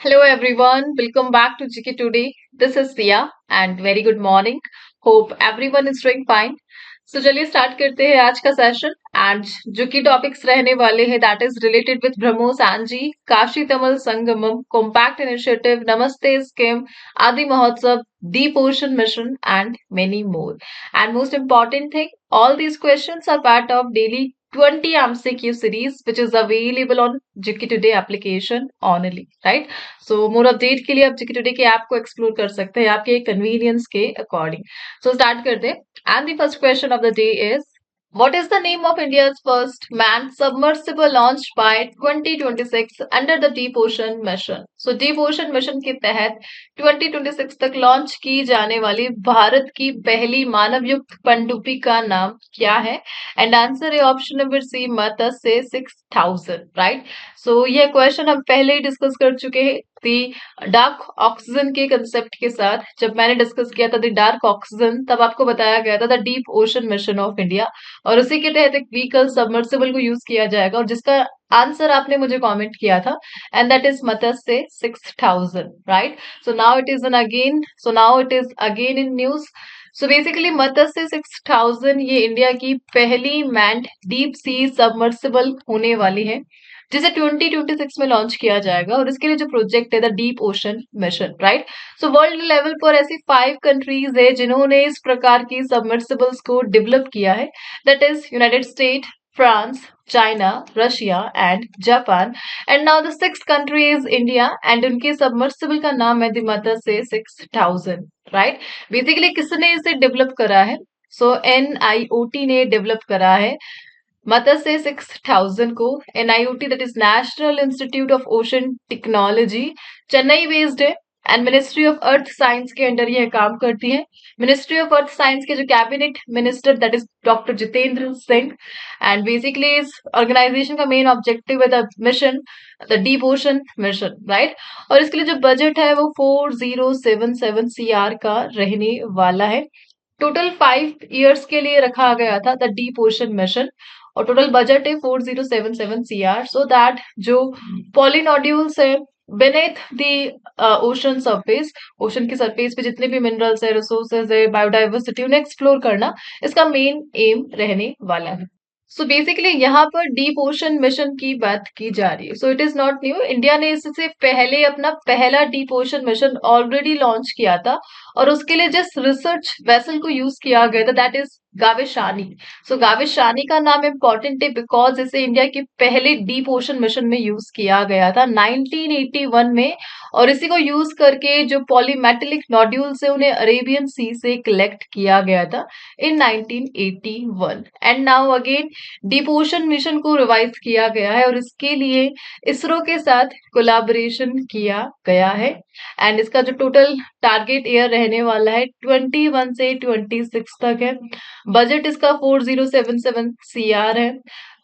Hello everyone, welcome back to GK Today. This is Sia and very good morning. Hope everyone is doing fine. So चलिए start करते हैं आज का session and जो की topics रहने वाले हैं that is related with BrahMos NG, Kashi Tamil Sangamam, compact initiative, Namaste scheme, Aadi Mahotsav, deep ocean mission and many more. And most important thing, all these questions are part of daily 20 MCQ series which is available on GK Today application only, right? So more update के लिए आप GK today के app को explore कर सकते हैं आपके convenience के अकॉर्डिंग. सो स्टार्ट करते हैं and the first question of the day is what is the name of India's first manned submersible launched by 2026 under the Deep Ocean Mission? So Deep Ocean Mission के तहत 2026 तक launch की जाने वाली भारत की पहली मानवयुक्त पनडुब्बी का नाम क्या है? एंड आंसर है ऑप्शन नंबर सी, मत्स्य 6000, राइट? सो यह क्वेश्चन हम पहले ही डिस्कस कर चुके हैं दी डार्क ऑक्सीजन के कंसेप्ट के साथ. जब मैंने डिस्कस किया था द डार्क ऑक्सीजन, तब आपको बताया गया था the deep ocean mission of India, और उसी के तहत एक व्हीकल सबमर्सिबल को यूज किया जाएगा और जिसका आंसर आपने मुझे कमेंट किया था and that is Matsya 6000, right? So now it is again in news. So basically Matsya 6000 ये इंडिया की पहली मैन्ड डीप सी सबमर्सिबल होने वाली है जिसे 2026 में लॉन्च किया जाएगा और इसके लिए जो प्रोजेक्ट है the deep ocean mission, right? So world level पर ऐसी 5 कंट्रीज है जिन्होंने इस प्रकार की सबमर्सिबल्स को डेवलप किया है. That is United state, France, China, Russia and Japan. And now the sixth country is India and उनके सबमर्सिबल का नाम है द मत्स्य 6000, राइट? बेसिकली किसने इसे डेवलप करा है? सो NIOT ने डेवलप करा है मत्स्य 6000 को. NIOT that is national institute of ocean technology, Chennai based है and ministry of earth science के अंडर यह काम करती है. मिनिस्ट्री ऑफ अर्थ साइंस के जो cabinet minister that is doctor Jitendra Singh. And basically इस ऑर्गेनाइजेशन का मेन ऑब्जेक्टिव है the mission, the deep ocean mission, right? और इसके लिए जो बजट है वो 4077 CR का रहने वाला है. टोटल 5 years के लिए रखा गया था द डीप ओशन मिशन और टोटल बजट है 4077 CR. सो दैट जो पॉलीनोड्यूल्स है beneath the ocean surface, ocean की सरफेस पे जितने भी मिनरल्स है, रिसोर्सेज है, बायोडाइवर्सिटी, उन्हें एक्सप्लोर करना इसका मेन एम रहने वाला है. सो बेसिकली यहाँ पर डीप ओशन मिशन की बात की जा रही है. So it is not new, India ने इससे पहले अपना पहला deep ocean mission already launch किया था और उसके लिए जिस रिसर्च वेसल को यूज किया गया था दैट इज गाविशानी. सो गाविशानी का नाम इम्पोर्टेंट है बिकॉज इसे इंडिया के पहले डीप ओशन मिशन में यूज किया गया था 1981 में, और इसी को यूज करके जो पॉलीमेटेलिक नोड्यूल्स है उन्हें अरेबियन सी से कलेक्ट किया गया था इन 1981. And now again deep ocean mission को रिवाइज किया गया है और इसके लिए इसरो के साथ कोलैबोरेशन किया गया है. एंड इसका जो टोटल टारगेट ईयर रहने वाला है 21 से 26 तक है. बजट इसका 4077 CR है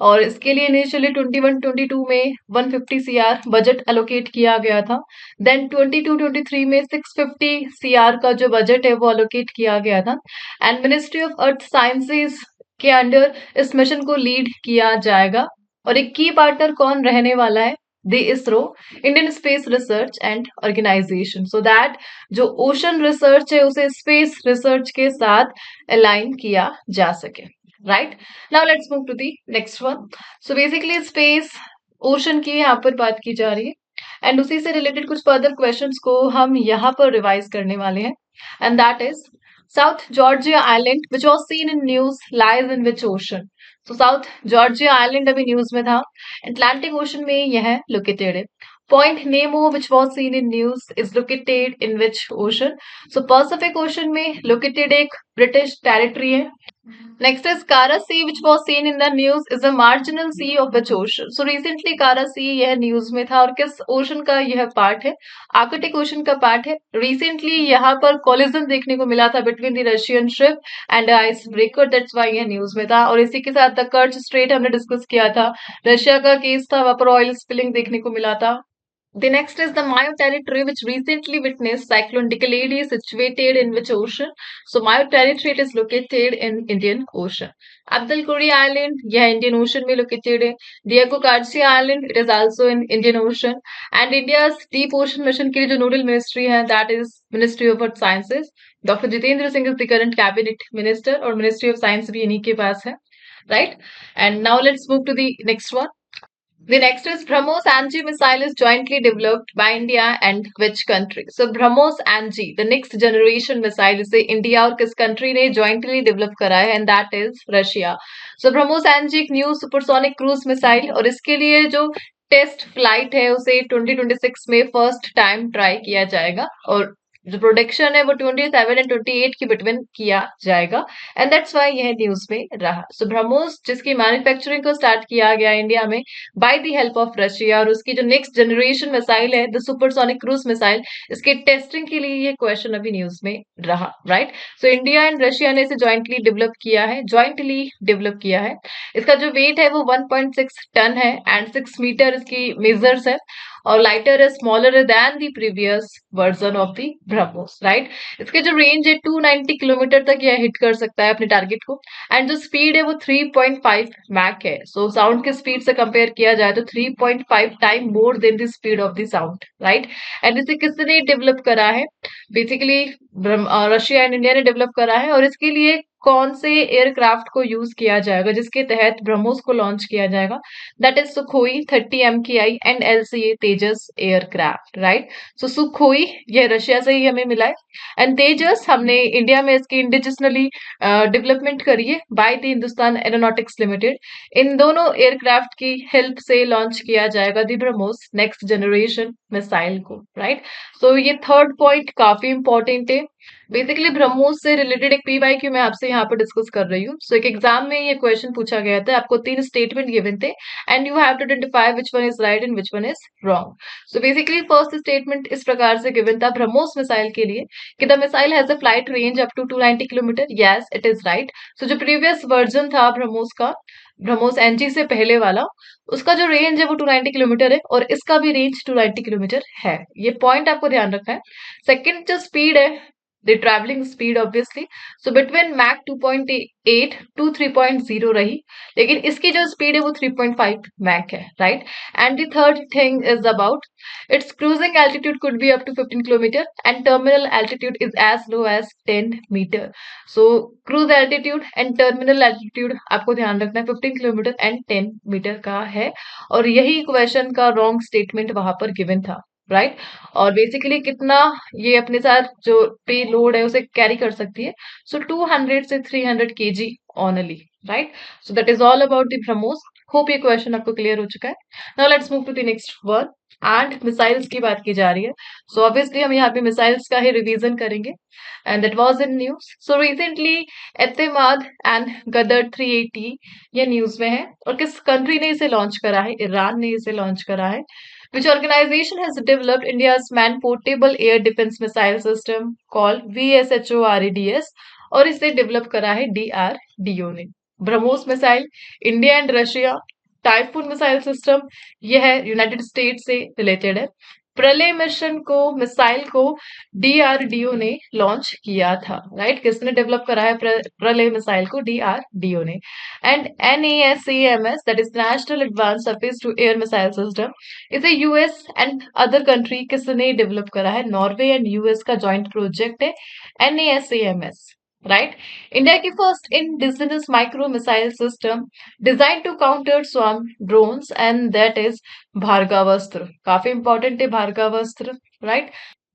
और इसके लिए इनिशियली 21-22 में 150 CR बजट अलोकेट किया गया था. देन 22-23 में 650 CR का जो बजट है वो अलोकेट किया गया था. And ministry of earth sciences के अंडर इस मिशन को लीड किया जाएगा और एक की पार्टनर कौन रहने वाला है? The ISRO, Indian Space Research and Organisation. So that जो ओशन रिसर्च है उसे स्पेस रिसर्च के साथ अलाइन किया जा सके, right? Now let's move to the next one. So basically space ocean की यहाँ पर बात की जा रही है एंड उसी से रिलेटेड कुछ फर्दर क्वेश्चंस को हम यहाँ पर रिवाइज करने वाले हैं. And that is South Georgia Island, which was seen in news, lies in which ocean? So South Georgia Island अभी न्यूज में था, Atlantic Ocean में यह लोकेटेड है. Point Nemo, which was seen in news, is located in which ocean? So Pacific Ocean में located एक British territory है. Next is Kara Sea, which was seen in the news, is a marginal sea of which ocean? So recently Kara Sea यह news में था और किस ocean का यह पार्ट है? आर्कटिक ओशन का पार्ट है. रिसेंटली यहाँ पर कोलिजन देखने को मिला था between the Russian ship and ice breaker, that's why यह न्यूज में था. और इसी के साथ द कर्च स्ट्रेट हमने डिस्कस किया था, रशिया का केस था, वहां पर ऑयल स्पिलिंग देखने को मिला था. The next is the Mayo Territory, which recently witnessed Cyclone Dikeledi, situated in which ocean? So Mayo Territory, it is located in Indian Ocean. Abdul Kuri Island, yeah, Indian Ocean में located है. Diego Garcia Island, it is also in Indian Ocean. And India's Deep Ocean Mission के लिए जो nodal ministry है, that is Ministry of Earth Sciences. Dr. Jitendra Singh is the current cabinet minister और Ministry of Science भी इन्हीं के पास है, right? And now let's move to the next one. The next is BrahMos Anji missile is jointly developed by India and which country? So BrahMos Anji, the next generation missile, इसे India और किस country ने jointly develop करा है, and that is Russia. So BrahMos Anji एक new supersonic cruise missile और इसके लिए जो टेस्ट फ्लाइट है उसे 2026 में फर्स्ट टाइम ट्राई किया जाएगा और जो प्रोडक्शन है वो 27 एंड 28 के बिटवीन किया जाएगा एंड दैट्स व्हाई यह न्यूज में रहा. सो ब्रह्मोस जिसकी मैन्युफैक्चरिंग को स्टार्ट किया गया इंडिया में by the help of Russia और उसकी जो नेक्स्ट जनरेशन मिसाइल है द सुपरसोनिक क्रूज मिसाइल, इसके टेस्टिंग के लिए ये क्वेश्चन अभी न्यूज में रहा, right. So India and Russia ने इसे जॉइंटली डेवलप किया है. इसका जो वेट है वो 1.6 टन है एंड 6 मीटर इसकी मेजर्स है और लाइटर है, smaller than the previous version of the BrahMos, right. इसके जो रेंज है 290 किलोमीटर तक यह हिट कर सकता है अपने टारगेट को एंड जो स्पीड है वो 3.5 मैक है. सो साउंड के स्पीड से कंपेयर किया जाए तो 3.5 time more than the speed of the sound, right. And इसे किसने डेवलप करा है? बेसिकली रशिया एंड इंडिया ने डेवलप करा है और इसके लिए कौन से एयरक्राफ्ट को यूज किया जाएगा जिसके तहत ब्रह्मोस को लॉन्च किया जाएगा? That is Sukhoi 30 MKI and LCA Tejas aircraft, right. So Sukhoi ये रशिया से ही हमें मिला है एंड तेजस हमने इंडिया में इसकी इंडिजिनली डेवलपमेंट करी है by the Hindustan aeronautics limited. इन दोनों एयरक्राफ्ट की हेल्प से लॉन्च किया जाएगा the BrahMos next generation missile को, राइट. सो ये थर्ड पॉइंट काफी इंपॉर्टेंट है. बेसिकली ब्रह्मोस से रिलेटेड एक PYQ मैं आपसे यहाँ पर डिस्कस कर रही हूँ. सो एक एग्जाम में ये क्वेश्चन पूछा गया था, आपको 3 स्टेटमेंट गिवन थे and you have to identify which one is right and which one is wrong. So basically first statement इस प्रकार से गिवन था ब्रह्मोस मिसाइल के लिए कि the missile has a flight range up to 290 kilometre. Yes, it is right. So जो previous version था ब्रह्मोस का, ब्रह्मोस NG से पहले वाला, उसका जो रेंज है वो 290 किलोमीटर है और इसका भी रेंज 290 किलोमीटर है. ये पॉइंट आपको ध्यान रखना है. सेकंड जो स्पीड है, the traveling speed obviously, so between Mach 2.8 to 3.0 रही, लेकिन इसकी जो स्पीड है वो 3.5 Mach है, right. And the third thing is about its cruising altitude could be up to 15 kilometer and terminal altitude is as low as 10 meter. So cruise altitude and terminal altitude आपको ध्यान रखना है 15 kilometre and 10 metre का है और यही question का wrong statement वहां पर गिवन था, राइट. और बेसिकली कितना ये अपने साथ जो पे लोड है उसे कैरी कर सकती है? सो 200 से 300 kg only, right. So that is all about the BrahMos. Hope ये क्वेश्चन आपको क्लियर हो चुका है. Now let's move to the next one and missiles की बात की जा रही है. सो ऑब्वियसली हम यहाँ पे मिसाइल्स का ही रिवीजन करेंगे and that was in news. So recently Etemad and Ghadr 380 ये न्यूज में है और किस कंट्री ने इसे लॉन्च करा है? ईरान ने इसे लॉन्च करा है. Which organization has developed India's manned portable air defense missile system called VSHORADS और इसे डेवलप करा है DRDO ने. BrahMos missile India and Russia, typhoon missile system यह है यूनाइटेड स्टेट से रिलेटेड है. प्रलय मिशन को मिसाइल को DRDO ने लॉन्च किया था, राइट. किसने डेवलप करा है प्रलय मिसाइल को? DRDO ने. And NASAMS that is national advance surface to air missile system, इसे US एंड अदर कंट्री किसने डेवलप करा है? नॉर्वे एंड US का जॉइंट प्रोजेक्ट है NASAMS, राइट. इंडिया की first indigenous micro missile system design to counter swarm drones and that is Bhargavastra. काफी important है Bhargavastra, right.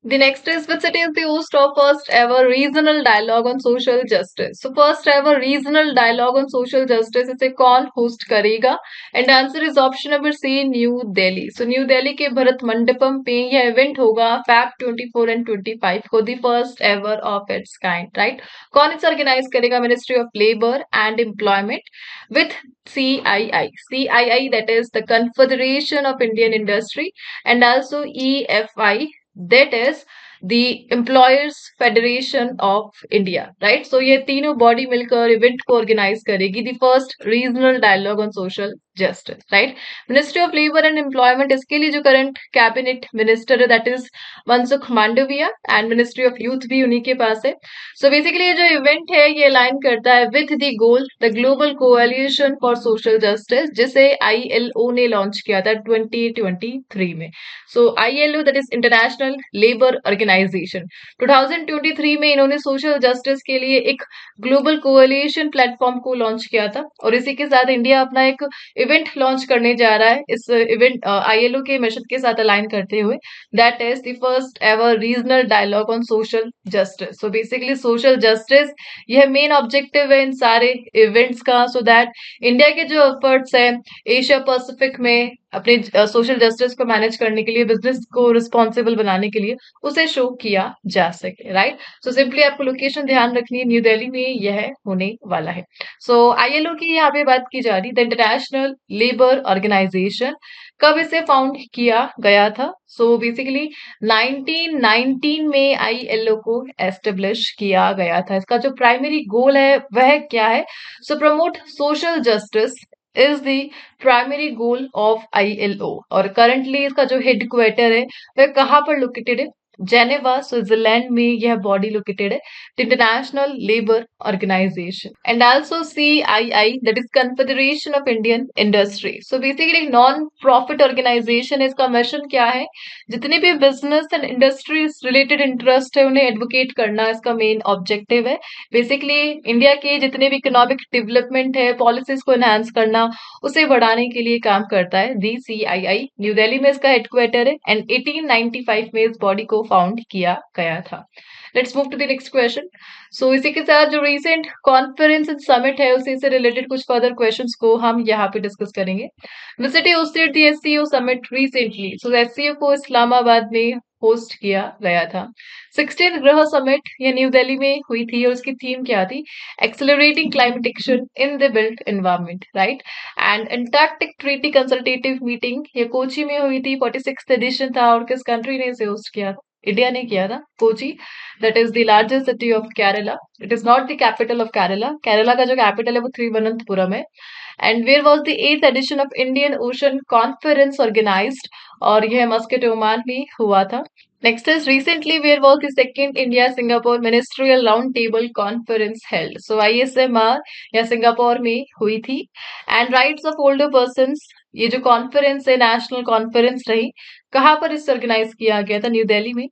The next is which city is the host of first ever regional dialogue on social justice. So first ever regional dialogue on social justice इसे कौन host करेगा? And answer is option number C, new Delhi. So new Delhi के भरत मंडपम पे यह event होगा Feb 24 and 25 को, the first ever of its kind, right. कौन इसे ऑर्गेनाइज करेगा? Ministry of labour and employment with CII that is the Confederation of Indian Industry and also EFI that is the Employers Federation of India, right. So ये तीनों body मिलकर event को organise करेगी the first regional dialogue on social justice, right. Ministry of labour and employment, इसके लिए जो current cabinet minister है that is Mansukh Mandaviya, and ministry of youth भी उन्हीं के पास है। सो बेसिकली ये जो इवेंट है ये अलाइन करता है with the goal the global coalition for social justice, जिसे आईएलओ ने लॉन्च किया था 2023 में। So ILO that is international labour organisation, 2023 में इन्होंने सोशल जस्टिस के लिए एक ग्लोबल कोएलिशन प्लेटफॉर्म को लॉन्च किया था, और इसी के साथ इंडिया अपना एक इवेंट लॉन्च करने जा रहा है इस इवेंट आईएलओ के मिशन के साथ अलाइन करते हुए, that is the first ever regional dialogue on social justice. So basically social justice यह मेन ऑब्जेक्टिव है इन सारे इवेंट्स का, सो दैट इंडिया के जो एफर्ट्स है एशिया पैसिफिक में अपने सोशल जस्टिस को मैनेज करने के लिए, बिजनेस को रिस्पॉन्सिबल बनाने के लिए उसे शो किया जा सके, राइट। सो सिंपली आपको लोकेशन ध्यान रखनी है, न्यू दिल्ली में यह होने वाला है। सो आईएलओ की यहाँ पे बात की जा रही, द इंटरनेशनल लेबर ऑर्गेनाइजेशन, कब इसे फाउंड किया गया था? सो बेसिकली 1919 में आईएलओ को एस्टेब्लिश किया गया था। इसका जो प्राइमरी गोल है वह क्या है? So promote social justice is the primary goal of ILO, और करंटली इसका जो हेडक्वार्टर है वह कहाँ पर लोकेटेड है? जेनेवा स्विट्जरलैंड में यह बॉडी लोकेटेड है, international labour organisation. And also CII that is confederation of Indian industry. So basically non profit organisation है। इसका मिशन क्या है? जितने भी business and industries related interest है उन्हें एडवोकेट करना इसका मेन ऑब्जेक्टिव है। बेसिकली इंडिया के जितने भी इकोनॉमिक डेवलपमेंट है, पॉलिसीज को एनहांस करना, उसे बढ़ाने के लिए काम करता है दी सीआईआई। न्यू दिल्ली में इसका हेडक्वार्टर है, एंड 1895 में इस बॉडी को फाउंड किया गया था। Let's move to the next question. So इसी के साथ जो रिसेंट कॉन्फ्रेंस एंड समिट है उसी से रिलेटेड कुछ फर्दर क्वेश्चंस को हम यहाँ पे डिस्कस करेंगे। The city hosted the SCO summit recently. So the SCO को इस्लामाबाद में होस्ट किया गया था। 16th ग्रह समिट ये न्यू दिल्ली में हुई थी, और उसकी थीम क्या थी? Accelerating climate action in the built environment, right. And Antarctic treaty consultative meeting ये कोची में हुई थी, 46th एडिशन था, और किस कंट्री ने इसे होस्ट किया था? इंडिया ने किया था। Kochi that is the largest city of Kerala, it is not the capital of Kerala. Kerala का जो कैपिटल है वो थिरुवनंतपुरम है। And where was the 8th edition of Indian ocean conference organised, और यह मस्कट ओमान में हुआ था। Next is recently where was the second India Singapore ministerial round table conference held. So ISMR या सिंगापुर में हुई थी। And rights of older persons, ये जो कॉन्फ्रेंस है नेशनल कॉन्फ्रेंस रही, कहाँ पर इसे ऑर्गेनाइज किया गया था? न्यू दिल्ली में।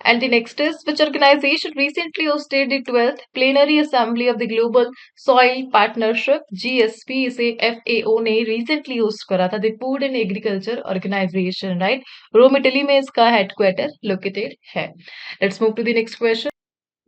And the next is, which organization recently hosted the 12th plenary assembly of the Global Soil Partnership (GSP)? इसे FAO ने recently host करा था, the Food and Agriculture Organization, right? Rome Italy में इसका हेडक्वार्टर लोकेटेड है। Let's move to the next question.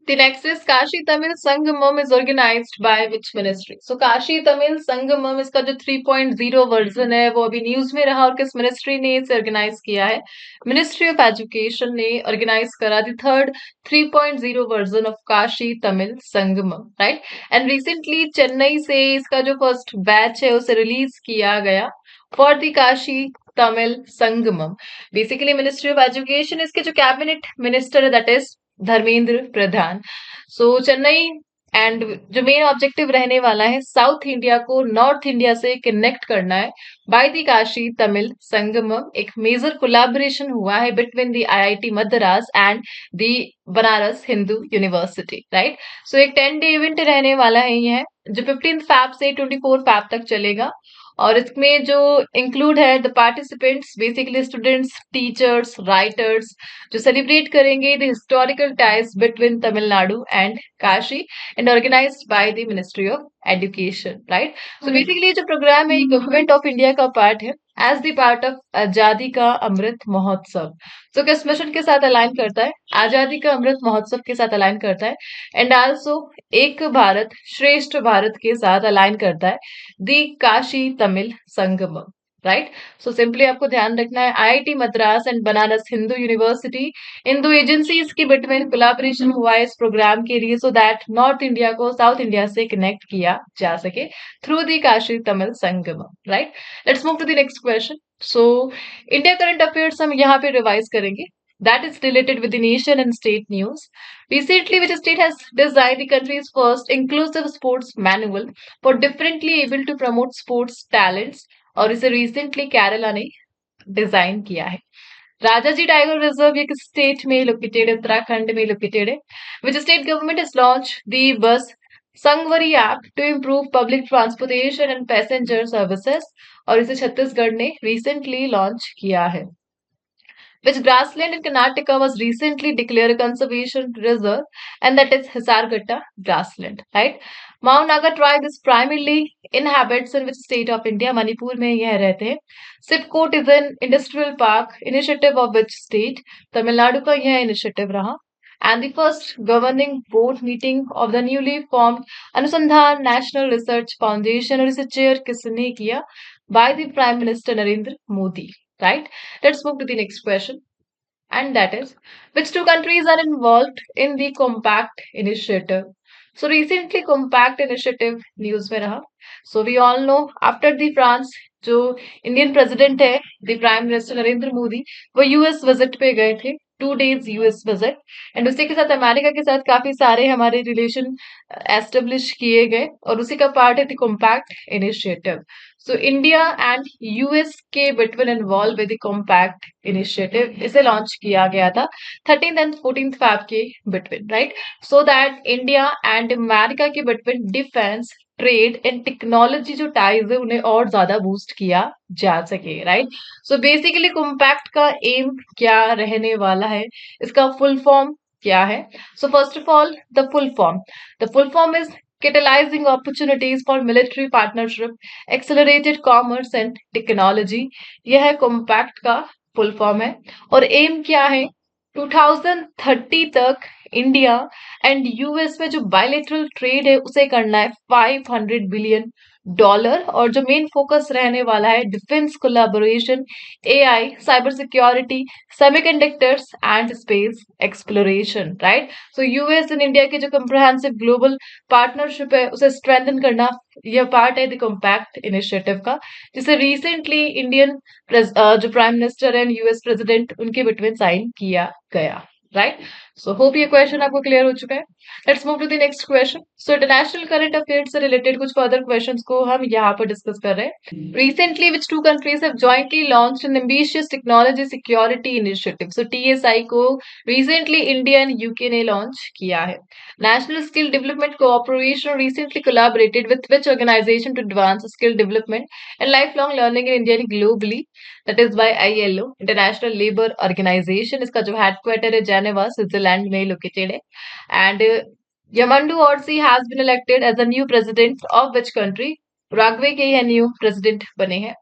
The next is Kashi Tamil Sangamam is organized by which ministry? So Kashi Tamil Sangamam इसका जो 3.0 version है वो अभी news में रहा, और किस मिनिस्ट्री ने इसे ऑर्गेनाइज किया है? मिनिस्ट्री ऑफ एजुकेशन ने ऑर्गेनाइज करा दी third 3.0 version of Kashi Tamil Sangamam, right. And recently Chennai से इसका जो फर्स्ट बैच है उसे रिलीज किया गया for the Kashi Tamil Sangamam. Basically ministry of education, इसके जो कैबिनेट मिनिस्टर है that is Dharmendra Pradhan. So Chennai, and जो मेन ऑब्जेक्टिव रहने वाला है साउथ इंडिया को नॉर्थ इंडिया से कनेक्ट करना है बाय द काशी तमिल संगमम। एक मेजर कोलैबोरेशन हुआ है between the IIT Madras and the Banaras Hindu university, right. So एक 10-day इवेंट रहने वाला है यह, जो 15 फैब से 24 फैब तक चलेगा, और इसमें जो इंक्लूड है the participants basically students, teachers, writers, जो सेलिब्रेट करेंगे the historical ties between Tamil Nadu and Kashi, and organised by the ministry of education, right. So basically जो प्रोग्राम है ये गवर्नमेंट ऑफ इंडिया का पार्ट है as the part of Azadi Ka Amrit Mahotsav. तो किस mission के साथ अलाइन करता है? आजादी का अमृत महोत्सव के साथ अलाइन करता है, एंड आल्सो एक भारत श्रेष्ठ भारत के साथ अलाइन करता है the Kashi Tamil Sangamam, right. So simply आपको ध्यान रखना है IIT Madras and Banaras Hindu university, इन दो एजेंसीज के बिटवीन कोलैबोरेशन हुआ है इस प्रोग्राम के लिए, सो दैट नॉर्थ इंडिया को साउथ इंडिया से कनेक्ट किया जा सके through the Kashi Tamil Sangamam, right. Let's move to the next question. So India current affairs हम यहाँ पे रिवाइज करेंगे, that is related with the nation and state news. Recently, which state has designed the country's first inclusive sports manual for differently able to promote sports talents? और इसे recently Kerala ने design किया है। Rajaji tiger reserve ये किस state में located है? उत्तराखंड में लोकेटेड है। Which state government has launched the bus Sangwari app to improve public transportation and passenger services? और इसे छत्तीसगढ़ ने रिसेंटली लॉन्च किया है। Which grassland in Karnataka was recently declared a conservation reserve, and that is Hisarghatta grassland, right? Mao Naga tribe is primarily inhabits in which state of India? Manipur में यह रहते हैं। Sipcote is an industrial park initiative of which state? Tamil Nadu का यह initiative रहा। And the first governing board meeting of the newly formed Anusandhan National Research Foundation, और इसे chair किसने किया? By the Prime Minister Narendra Modi, right? Let's move to the next question. And that is, which two countries are involved in the Compact Initiative? So recently Compact Initiative news में रहा. So we all know after the France जो Indian president है the prime minister Narendra Modi, वो US visit पे गए थे, 2 days US visit, and उसी के साथ अमेरिका के साथ काफी सारे हमारे रिलेशन एस्टेब्लिश किए गए, और उसी का पार्ट है the compact initiative. So India and US के between involve with the compact initiative, इसे लॉन्च किया गया था 13th एंड 14th Feb के between, right? So that India and America के between defence, trade and technology जो टाइज है उन्हें और ज्यादा बूस्ट किया जा सके, राइट? सो बेसिकली कॉम्पैक्ट का एम क्या रहने वाला है, इसका फुल फॉर्म क्या है? So first of all the full form is catalyzing opportunities for military partnership, accelerated commerce and technology। यह है कॉम्पैक्ट का फुल फॉर्म है। और एम क्या है? 2030 तक इंडिया एंड यूएस में जो बायलेटरल ट्रेड है उसे करना है $500 बिलियन, और जो मेन फोकस रहने वाला है defence collaboration, AI, cyber security, semiconductors and space exploration, right? So US and India की जो कंप्रिहेंसिव ग्लोबल पार्टनरशिप है उसे स्ट्रेंथन करना, यह पार्ट है द कॉम्पैक्ट इनिशिएटिव का, जिसे रिसेंटली इंडियन जो prime minister and US president उनके बिटवीन साइन किया गया, राइट? सो होप ये क्वेश्चन आपको क्लियर हो चुका है। Let's move to the next question. So international current affairs से रिलेटेड कुछ फर्दर क्वेश्चंस को हम यहाँ पर डिस्कस कर रहे हैं। Recently which two countries have jointly launched an ambitious technology security initiative? So TSI को रिसेंटली इंडिया एंड यूके ने लॉन्च किया है। National skill development cooperation recently collaborated with which organisation to advance skill development and life long learning in India and globally? That is by ILO, international labour organisation. इसका जो headquarter है Geneva Switzerland में located है। And Yamandu Orsi has been elected as the new president of which country? Paraguay के यह new president बने हैं।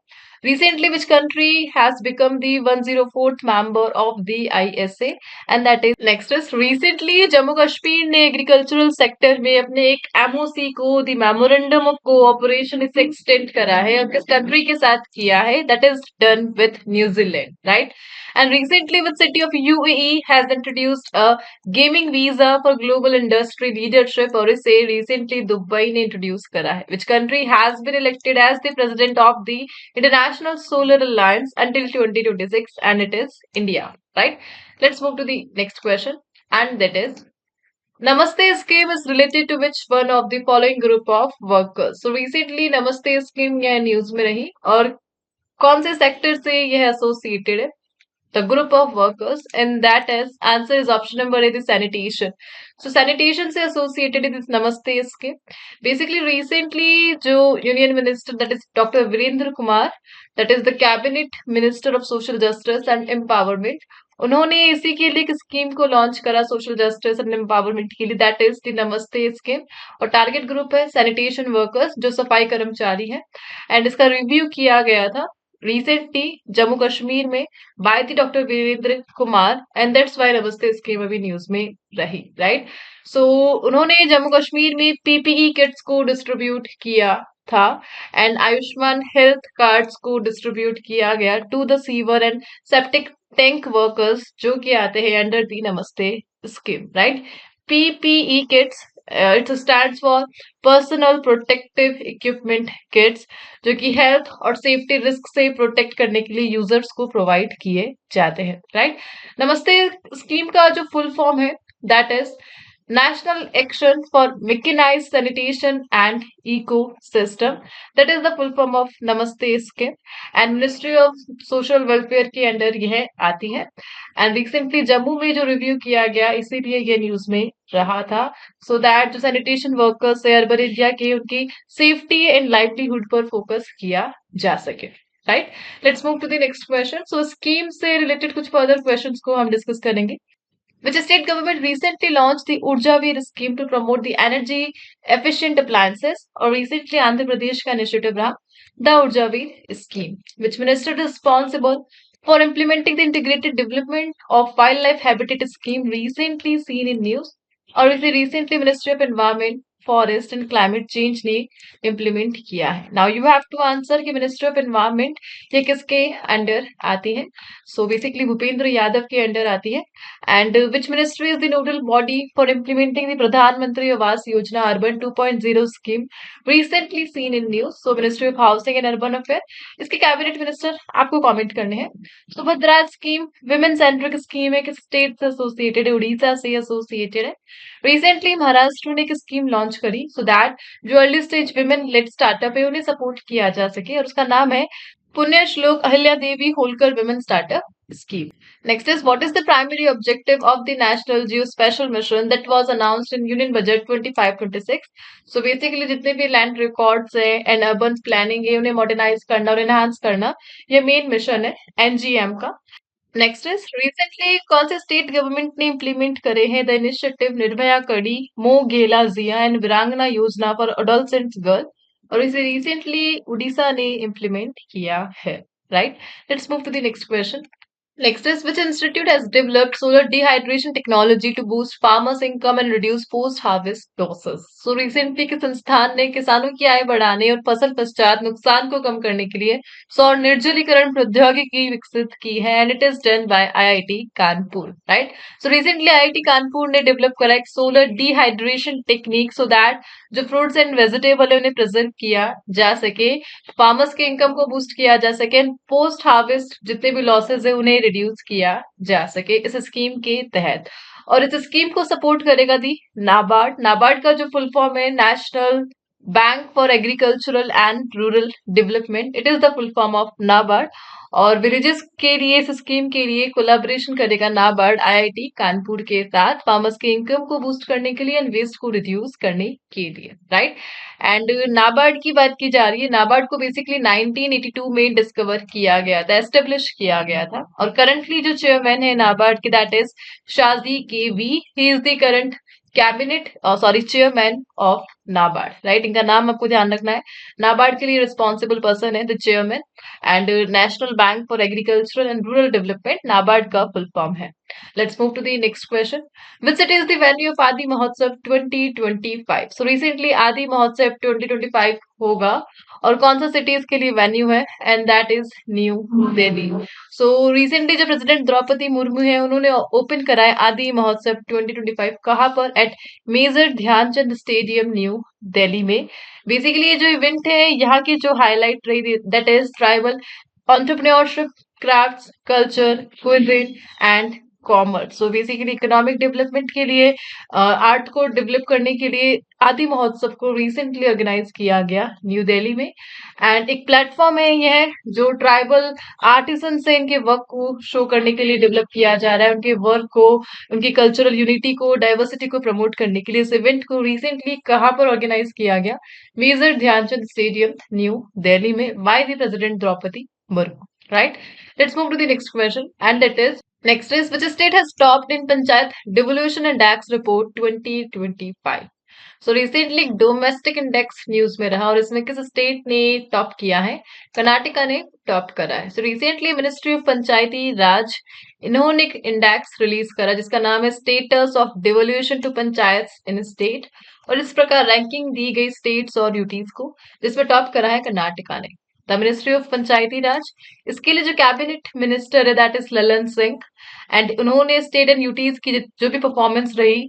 Recently, which country has become the 104th member of the ISA? And that is next is recently Jammu Kashmir ने agricultural sector में अपने एक MOC को the memorandum of cooperation इसे एक्सटेंड करा है, और किस कंट्री के साथ किया है? That is done with New Zealand, right? And recently, which city of UAE has introduced a gaming visa for global industry leadership? और इसे recently दुबई ने introduce करा है। Which country has been elected as the president of the International Solar Alliance until 2026? And it is India, right? Let's move to the next question, and that is, Namaste scheme is related to which one of the following group of workers? So recently Namaste scheme यह news में रही, और कौन से sector से यह associated है? The group of workers, and that is answer is option number A, the sanitation. So sanitation से associated is नमस्ते scheme. Basically recently जो union minister, that is Dr. Virendra Kumar, that is the cabinet minister of social justice and empowerment, उन्होंने इसी के लिए एक scheme को launch करा सोशल जस्टिस एंड एम्पावरमेंट के लिए, दैट इज द नमस्ते स्कीम। और टारगेट ग्रुप है सैनिटेशन वर्कर्स, जो सफाई कर्मचारी हैं, एंड इसका रिव्यू किया गया था रिसेंटली जम्मू कश्मीर में by the doctor Virendra Kumar, and that's why Namaste scheme अभी न्यूज में रही, राइट? सो उन्होंने जम्मू कश्मीर में पीपीई किट्स को डिस्ट्रीब्यूट किया था, एंड आयुष्मान हेल्थ कार्ड्स को डिस्ट्रीब्यूट किया गया to the sewer and septic tank workers जो कि आते हैं under the Namaste scheme, right? PPE kits it stands for personal protective equipment kits, जो कि हेल्थ और सेफ्टी रिस्क से प्रोटेक्ट करने के लिए यूजर्स को प्रोवाइड किए जाते हैं, राइट? नमस्ते स्कीम का जो फुल फॉर्म है that is National Action for Mechanized Sanitation and Ecosystem. That is the full form of Namaste Scheme. And Ministry of Social Welfare के अंडर यह आती है. एंड रिसेंटली जम्मू में जो रिव्यू किया गया इसीलिए ये न्यूज में रहा था, सो दैट जो सैनिटेशन वर्कर्स है अर्बन एरिया के उनकी सेफ्टी एंड लाइवलीहुड पर फोकस किया जा सके. Right, let's move to the next question. So scheme से रिलेटेड कुछ फर्दर क्वेश्चंस को हम डिस्कस करेंगे. Which state government recently launched the Urjaveer scheme to promote the energy efficient appliances? और recently आंध्र प्रदेश का initiative रहा the Urjaveer scheme. Which minister is responsible for implementing the integrated development of wildlife habitat scheme recently seen in news? और इसे recently Ministry of Environment, forest and climate change ने implement किया है. Now you have to answer कि ministry of environment ये किसके under आती है. सो बेसिकली भूपेंद्र यादव के अंडर आती है. And which ministry is the nodal body for implementing the प्रधानमंत्री Awas Yojana urban 2.0 scheme recently seen in news. So ministry of housing and urban affair. इसके कैबिनेट मिनिस्टर आपको कॉमेंट करने हैं. Subhadra scheme women centric scheme है, किस state से associated है? उड़ीसा से एसोसिएटेड है. रिसेंटली महाराष्ट्र ने एक स्कीम लॉन्च करी सो दैट जो early stage women lead startup है उन्हें सपोर्ट किया जा सके, और उसका नाम है Punya Shlok Ahilya Devi Holkar women startup scheme. Next is what is the primary objective of the National Geospatial Mission that was announced in Union Budget 25-26? So basically जितने भी लैंड रिकॉर्ड्स है एंड अर्बन प्लानिंग है उन्हें मॉडर्नाइज करना और एनहांस करना, ये मेन मिशन है एनजीएम का. नेक्स्ट इज रिसेंटली कौन से स्टेट गवर्नमेंट ने इम्प्लीमेंट करे हैं द इनिशिएटिव निर्भया कड़ी मो गेला जिया एंड वीरांगना योजना फॉर अडोलसेंट गर्ल, और इसे रिसेंटली उड़ीसा ने इम्प्लीमेंट किया है. Right, let's move to the next question. Next is which institute has developed solar dehydration technology to boost farmers' income and reduce post-harvest losses? So recently किस संस्थान ने किसानों की आय बढ़ाने और फसल पश्चात नुकसान को कम करने के लिए सौर निर्जलीकरण प्रौद्योगिकी विकसित की है, and it is done by IIT Kanpur. Right? So recently IIT Kanpur ने डेवलप करा एक solar dehydration technique so that जो फ्रूट्स एंड वेजिटेबल है उन्हें प्रिजर्व किया जा सके, फार्मर्स के इनकम को बूस्ट किया जा सके, पोस्ट हार्वेस्ट जितने भी लॉसेस है उन्हें रिड्यूस किया जा सके इस स्कीम के तहत. और इस स्कीम को सपोर्ट करेगा दी नाबार्ड. नाबार्ड का जो फुल फॉर्म है national bank for agricultural and rural development. It is the full form of NABARD. और विलेजेस के लिए इस स्कीम के लिए कोलैबोरेशन करेगा नाबार्ड आईआईटी कानपुर के साथ फार्मर्स के इनकम को बूस्ट करने के लिए एंड वेस्ट को रिड्यूस करने के लिए. राइट, एंड नाबार्ड की बात की जा रही है. नाबार्ड को बेसिकली 1982 में डिस्कवर किया गया था, एस्टेब्लिश किया गया था, और करंटली जो चेयरमैन है नाबार्ड के that is Shaji K V. He is the current cabinet chairman of NABARD. Right, इनका नाम आपको ध्यान रखना है. नाबार्ड के लिए रिस्पॉन्सिबल पर्सन है the chairman. And national bank for agricultural and rural development NABARD का फुल फॉर्म है. Let's move to the next question. Which it is the venue of Adi Mahotsav 2025? So recently आदि महोत्सव 2025 होगा, और कौन सा सिटी इसके लिए वेन्यू है, and that is New Delhi. So recently जो प्रेसिडेंट द्रौपदी मुर्मू है उन्होंने ओपन कराया आदि महोत्सव 2025. कहाँ पर? At major Dhyanchand stadium new Delhi में. बेसिकली ये जो इवेंट है यहाँ की जो हाईलाइट रही that is tribal entrepreneurship, crafts, culture, cuisine and commerce. So basically economic development के लिए आर्ट को डेवलप करने के लिए आदि महोत्सव को रिसेंटली ऑर्गेनाइज किया गया न्यू दिल्ली में. एंड एक प्लेटफॉर्म है यह जो ट्राइबल आर्टिसन से इनके वर्क को शो करने के लिए डेवलप किया जा रहा है, उनके वर्क को, उनकी कल्चरल यूनिटी को, डाइवर्सिटी को प्रमोट करने के लिए. इस इवेंट को रिसेंटली कहाँ पर ऑर्गेनाइज किया गया? Major Dhyanchand stadium new Delhi में by the president Droupadi Murmu. Right? Let's move to the next question, and that is next is which state has topped in Panchayat Devolution Index Report 2025? So recently domestic index news में रहा, और इसमें किस state ने top किया है? कर्नाटका ने top करा है. So recently ministry of Panchayati Raj इन्होंने एक इंडेक्स रिलीज करा जिसका नाम है status of devolution to panchayat in state, और इस प्रकार रैंकिंग दी गई स्टेट्स और यूटीज को, जिसमें टॉप करा है कर्नाटका ने. द मिनिस्ट्री ऑफ पंचायती राज, इसके लिए जो कैबिनेट मिनिस्टर है that is Lalan Singh, and उन्होंने स्टेट एंड यूटीज की जो भी परफॉर्मेंस रही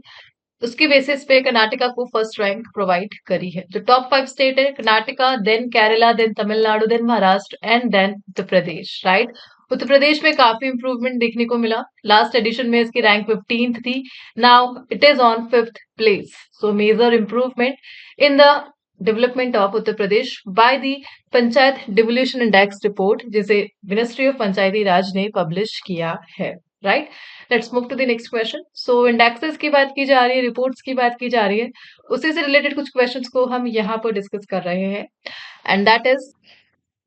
उसके बेसिस पे कर्नाटका को फर्स्ट रैंक प्रोवाइड करी है. जो टॉप 5 स्टेट है Karnataka, then Kerala, then Tamil Nadu, then Maharashtra and then Uttar Pradesh. Right, Uttar Pradesh में काफी इंप्रूवमेंट देखने को मिला। लास्ट एडिशन में इसकी रैंक 15th थी, now it is on 5th place. So major improvement in the development of Uttar Pradesh by the panchayat devolution index report, जिसे मिनिस्ट्री ऑफ पंचायती राज ने पब्लिश किया है। Right, let's move to the next question. So indexes की बात की जा रही है, रिपोर्ट्स की बात की जा रही है, उसी से रिलेटेड कुछ क्वेश्चंस को हम यहाँ पर डिस्कस कर रहे हैं। And that is,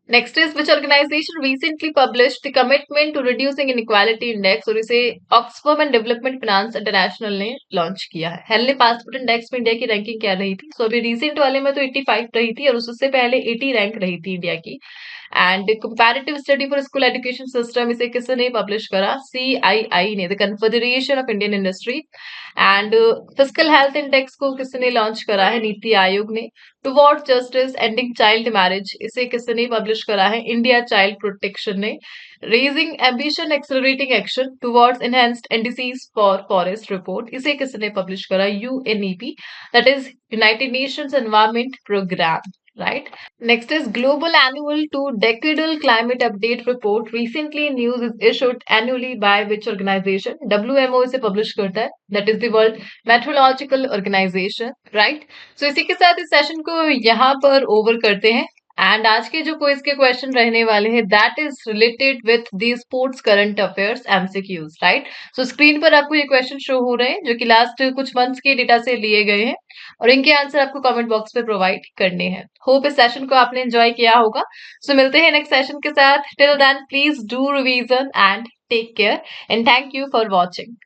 next is, which organization recently published the commitment to reducing inequality index, और इसे ऑक्सफर्म एंड डेवलपमेंट फाइनेंस इंटरनेशनल ने लॉन्च किया है। हेनली पासपोर्ट इंडेक्स में इंडिया की रैंकिंग क्या रही थी? सो अभी रिसेंट वाले में तो 85 रही थी और उससे पहले 80 रैंक रही थी इंडिया की। And comparative study for school education system, इसे किसने पब्लिश करा? CII ने, the confederation of Indian industry. And physical health index को किसने लॉन्च करा है? नीति आयोग ने। Towards justice ending child marriage, इसे किसने पब्लिश करा है? इंडिया चाइल्ड प्रोटेक्शन ने। Raising ambition accelerating action towards enhanced NDCs for forest report, इसे किसने पब्लिश करा? UNEP, that is united nations environment programme. Right. Next is Global Annual to Decadal Climate Update Report. Recently, news is issued annually by which organization? WMO इसे publish करता है, that is the World Meteorological Organization. Right. So इसी के साथ इस session को यहाँ पर ओवर करते हैं। एंड आज के जो क्विज के क्वेश्चन रहने वाले हैं, that is related with the sports current affairs MCQs। Right, so screen पर आपको ये क्वेश्चन शो हो रहे हैं जो कि लास्ट कुछ मंथ्स के डेटा से लिए गए हैं और इनके आंसर आपको कमेंट बॉक्स पे प्रोवाइड करने हैं। होप इस सेशन को आपने एंजॉय किया होगा। सो मिलते हैं नेक्स्ट सेशन के साथ। Till then please do revision and take care and thank you for watching.